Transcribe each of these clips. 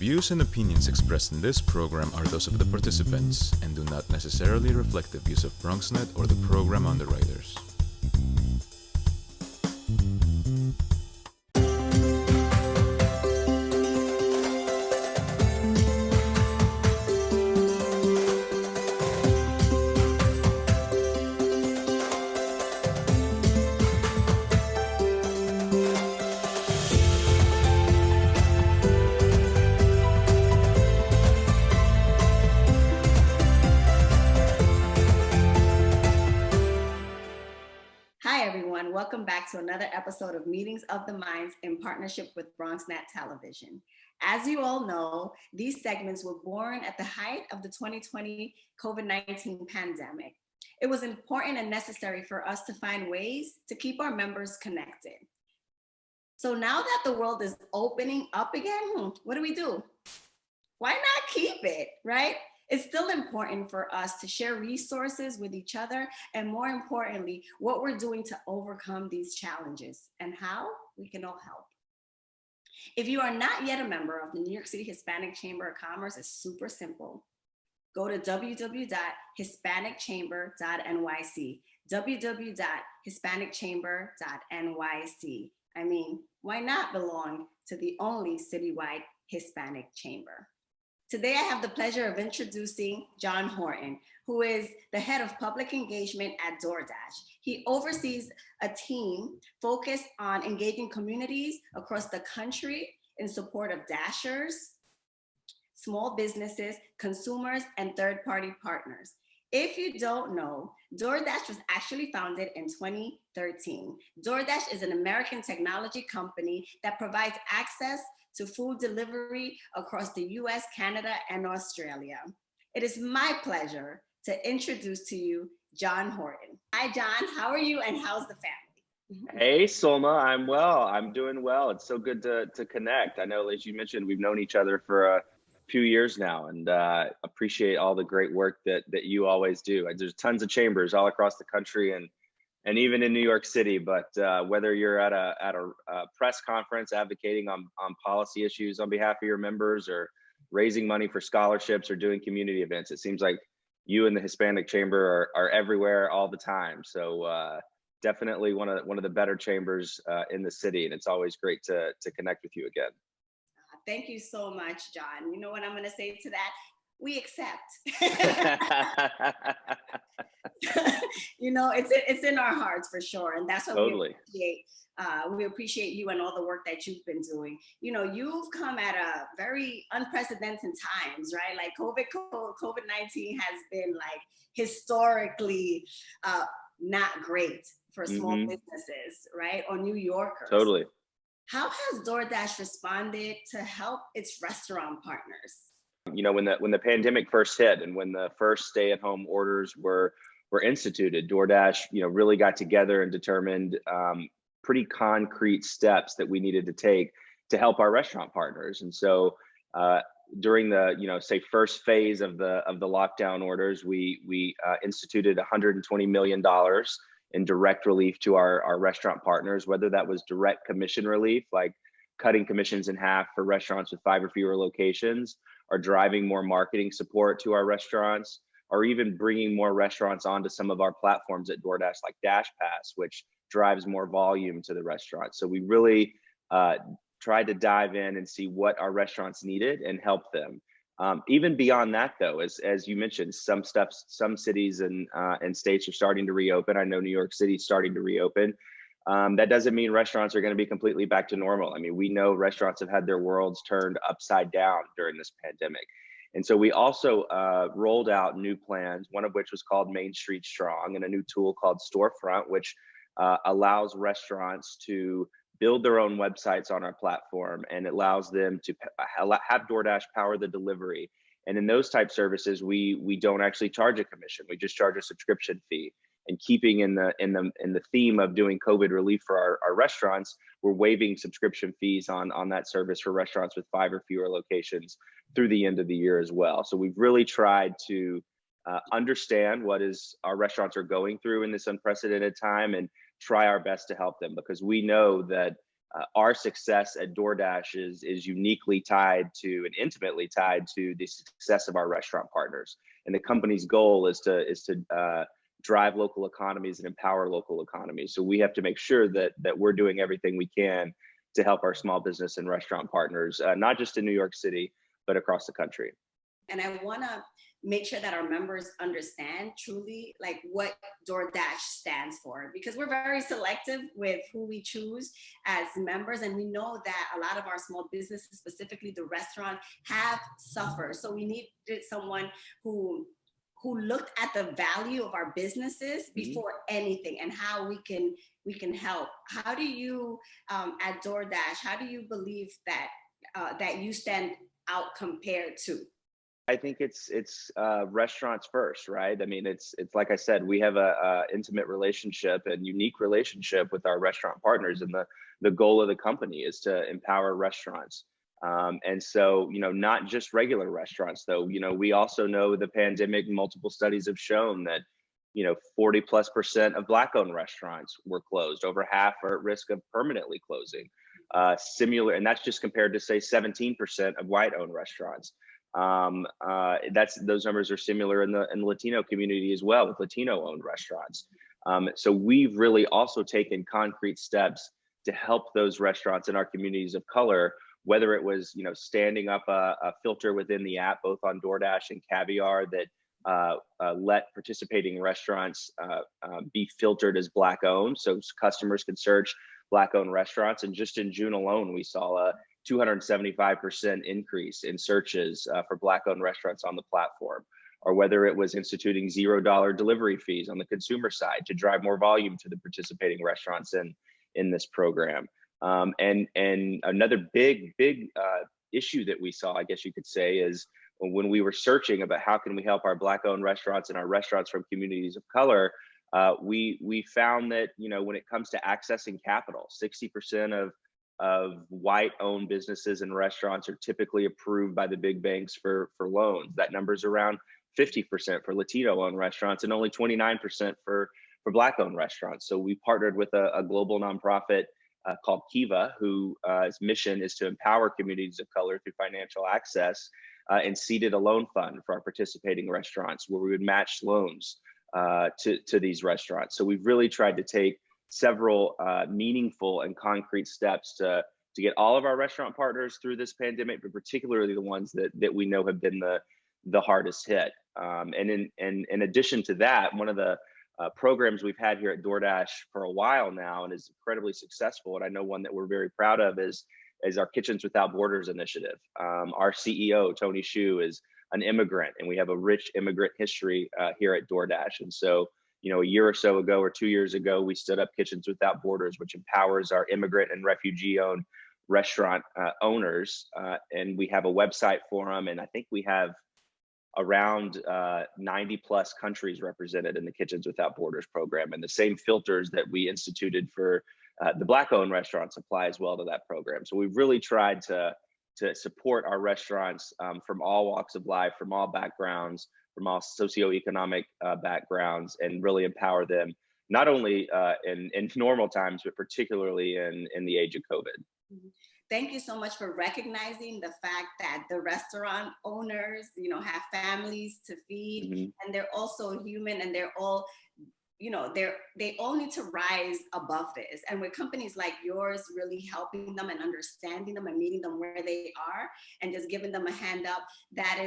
views and opinions expressed in this program are those of the participants and do not necessarily reflect the views of BronxNet or the program underwriters. Welcome back to another episode of Meetings of the Minds in partnership with BronxNet Television. As you all know, these segments were born at the height of the 2020 COVID-19 pandemic. It was important and necessary for us to find ways to keep our members connected. So now that the world is opening up again, what do? Why not keep it, right? It's still important for us to share resources with each other and, more importantly, what we're doing to overcome these challenges and how we can all help. If you are not yet a member of the New York City Hispanic Chamber of Commerce, it's super simple. Go to www.hispanicchamber.nyc, www.hispanicchamber.nyc. I mean, why not belong to the only citywide Hispanic chamber? Today, I have the pleasure of introducing John Horton, who is the head of public engagement at DoorDash. He oversees a team focused on engaging communities across the country in support of Dashers, small businesses, consumers, and third-party partners. If you don't know, DoorDash was actually founded in 2013. DoorDash is an American technology company that provides access to food delivery across the US, Canada, and Australia. It is my pleasure to introduce to you John Horton. Hi, John. How are you and how's the family? Hey, Sulma. I'm well. I'm doing well. It's so good to connect. I know, as you mentioned, we've known each other for a few years now, and appreciate all the great work that you always do. There's tons of chambers all across the country and even in New York City, but whether you're at a press conference advocating on policy issues on behalf of your members, or raising money for scholarships, or doing community events, it seems like you and the Hispanic Chamber are everywhere all the time. So definitely one of the better chambers in the city, and it's always great to connect with you again. Thank you so much, John. You know what I'm going to say to that? We accept. You know, it's in our hearts for sure, and that's what totally. We appreciate you and all the work that you've been doing. You know, you've come at a very unprecedented times, right? Like COVID-19 has been like historically not great for small businesses, right? Or New Yorkers. Totally. How has DoorDash responded to help its restaurant partners? You know, when the pandemic first hit and when the first stay-at-home orders were instituted, DoorDash, really got together and determined pretty concrete steps that we needed to take to help our restaurant partners. And so during the first phase of the lockdown orders, we instituted $120 million in direct relief to our restaurant partners, whether that was direct commission relief, like cutting commissions in half for restaurants with 5 or fewer locations, or driving more marketing support to our restaurants, or even bringing more restaurants onto some of our platforms at DoorDash, like DashPass, which drives more volume to the restaurant. So we really tried to dive in and see what our restaurants needed and help them. Even beyond that, though, as you mentioned, some cities and states are starting to reopen. I know New York City is starting to reopen. That doesn't mean restaurants are going to be completely back to normal. I mean, we know restaurants have had their worlds turned upside down during this pandemic. And so we also rolled out new plans, one of which was called Main Street Strong, and a new tool called Storefront, which allows restaurants to build their own websites on our platform, and it allows them to have DoorDash power the delivery. And in those type services, we don't actually charge a commission. We just charge a subscription fee. And keeping in the theme of doing COVID relief for our restaurants, we're waiving subscription fees on that service for restaurants with 5 or fewer locations through the end of the year as well. So we've really tried to understand what our restaurants are going through in this unprecedented time and try our best to help them, because we know that our success at DoorDash is uniquely tied to and intimately tied to the success of our restaurant partners. And the company's goal is to drive local economies and empower local economies. So we have to make sure that we're doing everything we can to help our small business and restaurant partners, not just in New York City, but across the country. And I want to make sure that our members understand truly like what DoorDash stands for, because we're very selective with who we choose as members. And we know that a lot of our small businesses, specifically the restaurant, have suffered. So we needed someone who looked at the value of our businesses before anything and how we can help. How do you at DoorDash, how do you believe that that you stand out compared to? I think it's restaurants first, right? I mean, it's like I said, we have a intimate relationship and unique relationship with our restaurant partners, and the goal of the company is to empower restaurants. And so, not just regular restaurants, though. We also know the pandemic, multiple studies have shown that 40+% of Black-owned restaurants were closed. Over half are at risk of permanently closing. Similar, and that's just compared to say 17% of white-owned restaurants. Those numbers are similar in the Latino community as well, with Latino-owned restaurants. So we've really also taken concrete steps to help those restaurants in our communities of color, whether it was standing up a filter within the app, both on DoorDash and Caviar, that let participating restaurants be filtered as Black-owned, so customers can search Black-owned restaurants. And just in June alone, we saw a 275% increase in searches for Black-owned restaurants on the platform, or whether it was instituting $0 delivery fees on the consumer side to drive more volume to the participating restaurants in this program. And another big issue that we saw, I guess you could say, is when we were searching about how can we help our Black-owned restaurants and our restaurants from communities of color, we found that when it comes to accessing capital, 60% of white-owned businesses and restaurants are typically approved by the big banks for loans. That number's around 50% for Latino-owned restaurants and only 29% for Black-owned restaurants. So we partnered with a global nonprofit called Kiva, whose mission is to empower communities of color through financial access, and seeded a loan fund for our participating restaurants where we would match loans to these restaurants. So we've really tried to take several meaningful and concrete steps to get all of our restaurant partners through this pandemic, but particularly the ones that we know have been the hardest hit. And in addition to that, one of the programs we've had here at DoorDash for a while now and is incredibly successful, and I know one that we're very proud of, is our Kitchens Without Borders initiative. Our CEO, Tony Shu, is an immigrant, and we have a rich immigrant history here at DoorDash. And so, a year or so ago, or 2 years ago, we stood up Kitchens Without Borders, which empowers our immigrant and refugee-owned restaurant owners. And we have a website for them. And I think we have around 90+ countries represented in the Kitchens Without Borders program. And the same filters that we instituted for the Black-owned restaurants apply as well to that program. So we've really tried to support our restaurants from all walks of life, from all backgrounds, from all socioeconomic backgrounds, and really empower them, not only in normal times, but particularly in the age of COVID. Thank you so much for recognizing the fact that the restaurant owners, have families to feed, and they're also human, and they're all, they all need to rise above this. And with companies like yours really helping them and understanding them and meeting them where they are and just giving them a hand up, that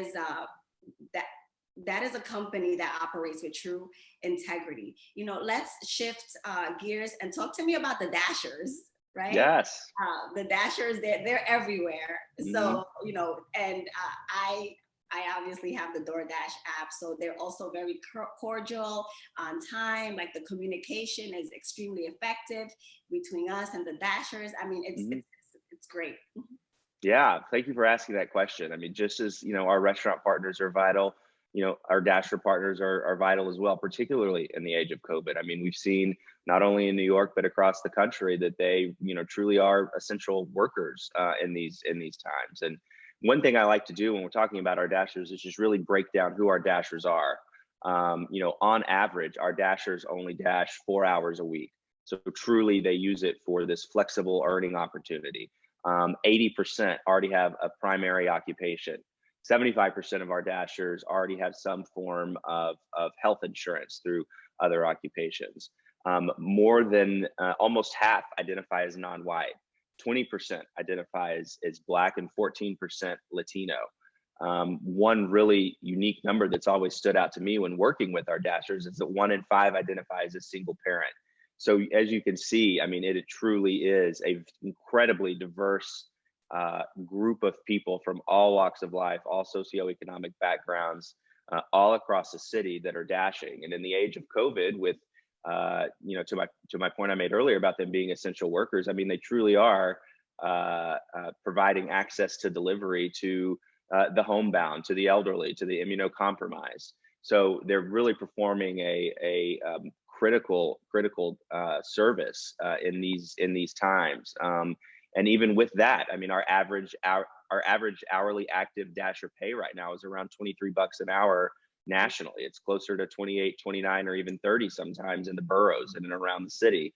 is a company that operates with true integrity. Let's shift gears and talk to me about the Dashers, right? Yes. The Dashers, they're everywhere. So, and I obviously have the DoorDash app, so they're also very cordial, on time. Like, the communication is extremely effective between us and the Dashers. I mean, it's great. Yeah, thank you for asking that question. I mean, just as our restaurant partners are vital, our Dasher partners are vital as well, particularly in the age of COVID. I mean, we've seen not only in New York, but across the country that they, truly are essential workers in these times. And one thing I like to do when we're talking about our Dashers is just really break down who our Dashers are. On average, our Dashers only dash 4 hours a week. So truly, they use it for this flexible earning opportunity. 80% already have a primary occupation. 75% of our Dashers already have some form of health insurance through other occupations. More than almost half identify as non-white. 20% identify as Black, and 14% Latino. One really unique number that's always stood out to me when working with our Dashers is that 1 in 5 identifies as single parent. So as you can see, I mean, it truly is a incredibly diverse group of people from all walks of life, all socioeconomic backgrounds, all across the city that are dashing. And in the age of COVID, with to my point I made earlier about them being essential workers, I mean, they truly are providing access to delivery to the homebound, to the elderly, to the immunocompromised. So they're really performing a critical service in these times. And even with that, I mean, our average hourly active Dasher pay right now is around $23 an hour nationally. It's closer to 28, 29, or even 30 sometimes in the boroughs and around the city.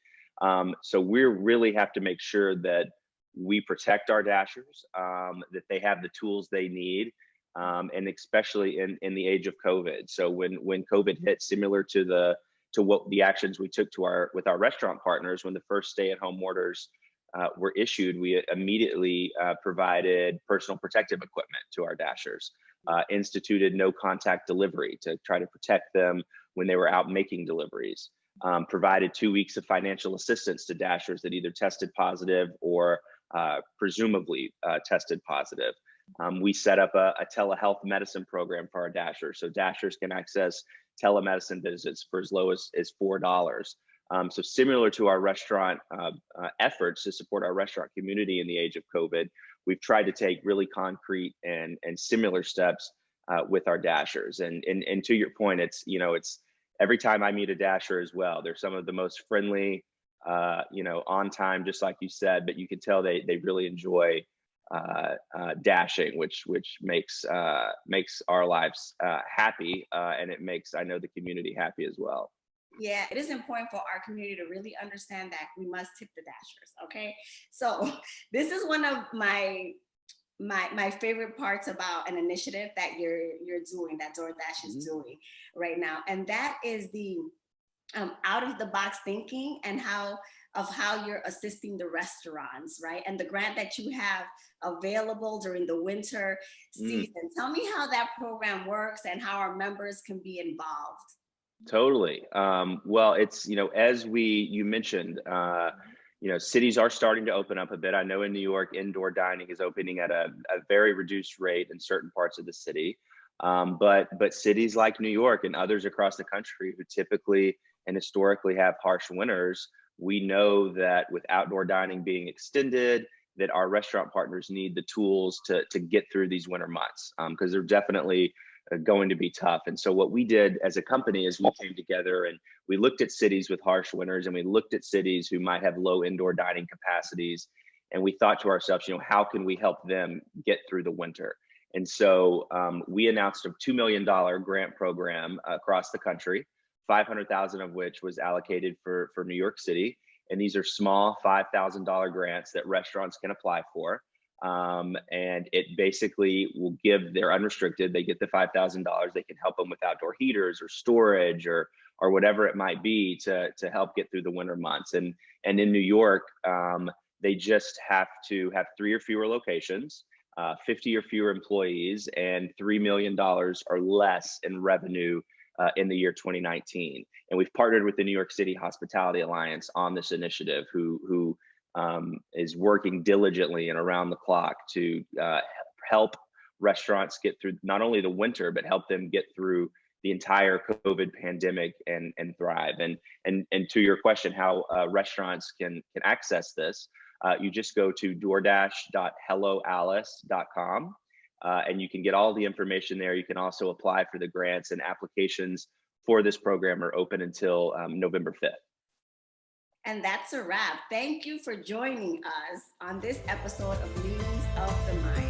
So we really have to make sure that we protect our Dashers, that they have the tools they need, and especially in the age of COVID. So when COVID hit, similar to what the actions we took with our restaurant partners, when the first stay-at-home orders were issued, we immediately provided personal protective equipment to our Dashers, instituted no contact delivery to try to protect them when they were out making deliveries, provided 2 weeks of financial assistance to Dashers that either tested positive or presumably tested positive. We set up a telehealth medicine program for our Dashers, so Dashers can access telemedicine visits for as low as $4. So similar to our restaurant efforts to support our restaurant community in the age of COVID, we've tried to take really concrete and similar steps with our Dashers. And to your point, it's every time I meet a Dasher as well, they're some of the most friendly, on time, just like you said, but you can tell they really enjoy dashing, which makes our lives happy, and it makes, I know, the community happy as well. Yeah, it is important for our community to really understand that we must tip the Dashers. Okay, so this is one of my favorite parts about an initiative that you're doing, that DoorDash is doing right now, and that is the out of the box thinking and how you're assisting the restaurants, right? And the grant that you have available during the winter season. Tell me how that program works and how our members can be involved. Totally. Well, it's, as you mentioned, cities are starting to open up a bit. I know in New York, indoor dining is opening at a very reduced rate in certain parts of the city. But cities like New York and others across the country who typically and historically have harsh winters, we know that with outdoor dining being extended, that our restaurant partners need the tools to get through these winter months, because they're definitely going to be tough. And so what we did as a company is we came together and we looked at cities with harsh winters, and we looked at cities who might have low indoor dining capacities. And we thought to ourselves, how can we help them get through the winter? And so we announced a $2 million grant program across the country, 500,000 of which was allocated for New York City. And these are small $5,000 grants that restaurants can apply for. And it basically will give, they're unrestricted. They get the $5,000. They can help them with outdoor heaters or storage or whatever it might be to help get through the winter months. And in New York, they just have to have 3 or fewer locations, 50 or fewer employees, and $3 million or less in revenue in the year 2019. And we've partnered with the New York City Hospitality Alliance on this initiative, who is working diligently and around the clock to help restaurants get through not only the winter, but help them get through the entire COVID pandemic and thrive. And to your question, how restaurants can access this, you just go to DoorDash.helloalice.com. And you can get all the information there. You can also apply for the grants, and applications for this program are open until November 5th. And that's a wrap. Thank you for joining us on this episode of Meetings of the Mind.